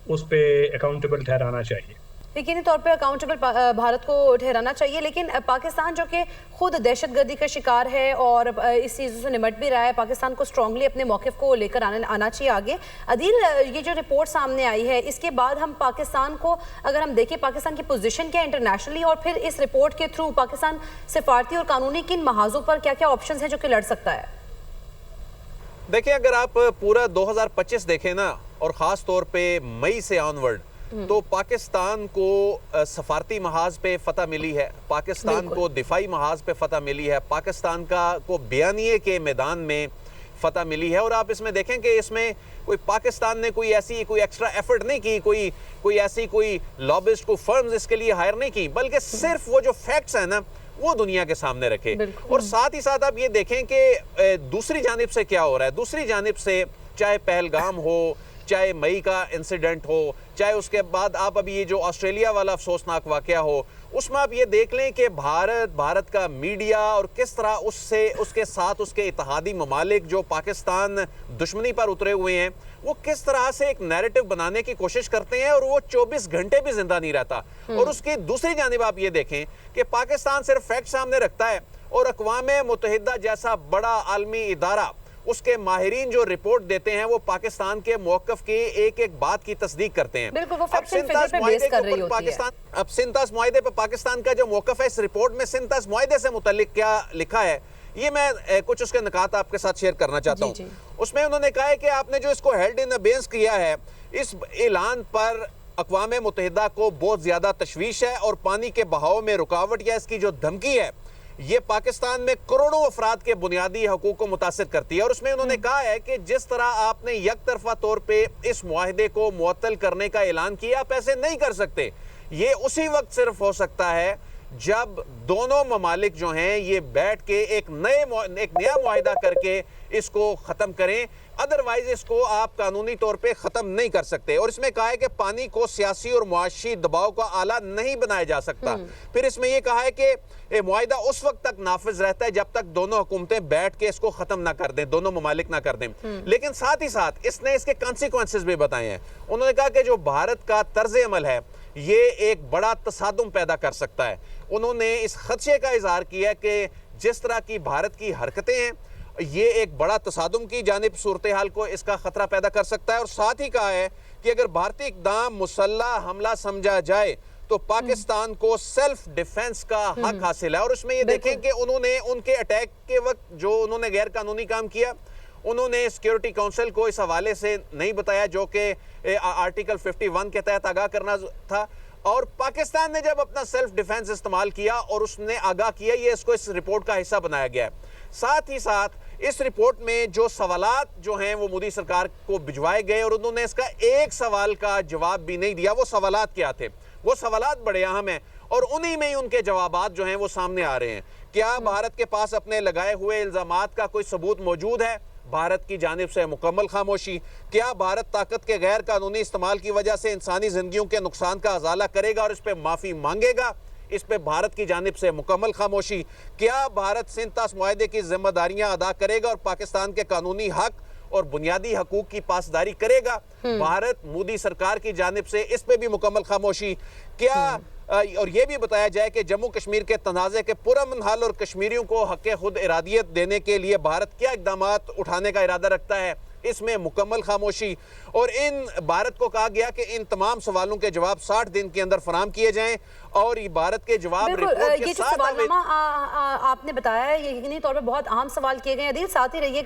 उस पर अकाउंटेबल ठहराना चाहिए। यकीनी तौर पे अकाउंटेबल भारत को ठहराना चाहिए, लेकिन पाकिस्तान जो कि खुद दहशतगर्दी का शिकार है और इस चीज़ों से निमट भी रहा है, पाकिस्तान को स्ट्रांगली अपने मौक़िफ़ को लेकर आना चाहिए आगे। अदील, ये जो रिपोर्ट सामने आई है इसके बाद हम पाकिस्तान को अगर हम देखें, पाकिस्तान की पोजीशन क्या है इंटरनेशनली, और फिर इस रिपोर्ट के थ्रू पाकिस्तान सिफारती और कानूनी किन महाजों पर क्या क्या ऑप्शन हैं जो कि लड़ सकता है? देखिए, अगर आप पूरा 2025 देखें ना, और ख़ास तौर पे मई से ऑनवर्ड, तो पाकिस्तान को सफारती महाज पे फतह मिली है, पाकिस्तान को दिफाई महाज पे फतह मिली है, पाकिस्तान को बयानिए के मैदान में फतह मिली है। और आप इसमें देखें कि इसमें कोई पाकिस्तान ने कोई एक्स्ट्रा एफर्ट नहीं की, कोई लॉबिस्ट को फर्म्स इसके लिए हायर नहीं की, बल्कि सिर्फ वो जो फैक्ट्स हैं ना वो दुनिया के सामने रखे। और साथ ही साथ आप ये देखें कि दूसरी जानिब से क्या हो रहा है। दूसरी जानिब से चाहे पहलगाम हो, चाहे मई का इंसिडेंट हो, चाहे उसके बाद आप अभी ये जो ऑस्ट्रेलिया वाला अफसोसनाक वाकया हो, उसमें आप ये देख लें कि भारत का मीडिया और किस तरह उसके साथ उसके इत्तेहादी ममालिक जो पाकिस्तान दुश्मनी पर उतरे हुए हैं, वो किस तरह से एक नैरेटिव बनाने की कोशिश करते हैं, और वो 24 घंटे भी जिंदा नहीं रहता। और उसकी दूसरी जानिब आप ये देखें कि पाकिस्तान सिर्फ फैक्ट सामने रखता है, और अक़वाम मुत्तहिदा जैसा बड़ा आलमी इदारा, उसके माहिरीन जो रिपोर्ट देते हैं वो पाकिस्तान के मौक़िफ़ की एक एक बात की तस्दीक करते हैं। अब सिंतास मुआहदे पर पाकिस्तान का जो मौक़िफ़ है, इस रिपोर्ट में सिंतास मुआहदे से मुतल्लिक क्या लिखा है, ये मैं कुछ उसके निकात आपके साथ शेयर करना चाहता हूँ। उसमें उन्होंने कहा है कि आपने जो इसको हेल्ड इन अबेंस किया है, इस ऐलान पर अक़वाम मुत्तहिदा को बहुत ज़्यादा तशवीश है, और पानी के बहाव में रुकावट या इसकी जो धमकी है, ये पाकिस्तान में करोड़ों अफराद के बुनियादी हकूक़ को मुतासिर करती है। और उसमें उन्होंने कहा है कि जिस तरह आपने यकतरफा तौर पे इस मुआहदे को मुअत्तल करने का ऐलान किया, आप ऐसे नहीं कर सकते। ये उसी वक्त सिर्फ हो सकता है जब दोनों ममालिक जो हैं ये बैठ के एक नया मुआहिदा करके इसको ख़त्म करें, अदरवाइज इसको आप कानूनी तौर पे ख़त्म नहीं कर सकते। और इसमें कहा है कि पानी को सियासी और मुआशी दबाव का आला नहीं बनाया जा सकता। फिर इसमें यह कहा है कि मुआहिदा उस वक्त तक नाफिज रहता है जब तक दोनों हुकूमतें बैठ के इसको ख़त्म ना कर दें, दोनों ममालिक ना कर दें। लेकिन साथ ही साथ इसने इसके कॉन्सिक्वेंसेस भी बताए हैं। उन्होंने कहा कि जो भारत का तर्ज अमल है ये एक बड़ा तसादुम पैदा कर सकता है। उन्होंने इस खदशे का इजहार किया कि जिस तरह की भारत की हरकतें हैं, ये एक बड़ा तसादुम की जानिब सूरत हाल को इसका खतरा पैदा कर सकता है। और साथ ही कहा है कि अगर भारतीय इक़दाम मुसल्लह हमला समझा जाए तो पाकिस्तान को सेल्फ डिफेंस का हक हासिल है। और उसमें ये देखें कि उन्होंने उनके अटैक के वक्त जो उन्होंने गैर कानूनी काम किया, उन्होंने सिक्योरिटी काउंसिल को इस हवाले से नहीं बताया जो कि आर्टिकल 51 के तहत आगाह करना था। और पाकिस्तान ने जब अपना सेल्फ डिफेंस इस्तेमाल किया और उसने आगाह किया, ये इसको इस रिपोर्ट का हिस्सा बनाया गया है। साथ ही साथ इस रिपोर्ट में जो सवालात जो हैं वो मोदी सरकार को भिजवाए गए, और उन्होंने इसका एक सवाल का जवाब भी नहीं दिया। वो सवालात क्या थे? वो सवालात बड़े अहम हैं, और उन्हीं में ही उनके जवाबात जो हैं वो सामने आ रहे हैं। क्या भारत के पास अपने लगाए हुए इल्जामात का कोई सबूत मौजूद है? भारत की जानिब से मुकम्मल खामोशी। क्या भारत ताकत के गैर कानूनी इस्तेमाल की वजह से इंसानी जिंदगियों के नुकसान का अजाला करेगा और इस पर माफ़ी मांगेगा? इस पे भारत की जानिब से मुकम्मल खामोशी। क्या भारत सिंतास मुआहदे की जिम्मेदारियां अदा करेगा और पाकिस्तान के कानूनी हक और बुनियादी हकूक की पासदारी करेगा? भारत मोदी सरकार की जानिब से इस पे भी मुकम्मल खामोशी। क्या और ये भी बताया जाए कि जम्मू कश्मीर के तनाज़े के पुरअमन हल और कश्मीरियों को हक़ खुद इरादियत देने के लिए भारत क्या इक़दामात उठाने का इरादा रखता है? इसमें मुकम्मल खामोशी। और इन भारत को कहा गया कि इन तमाम सवालों के जवाब 60 दिन के अंदर फराहम किए जाएं, और ये भारत के जवाब रिपोर्ट के साथ आपने बताया, यकीनी तौर पर बहुत अहम सवाल किए गए। अदील, साथ ही रहिएगा।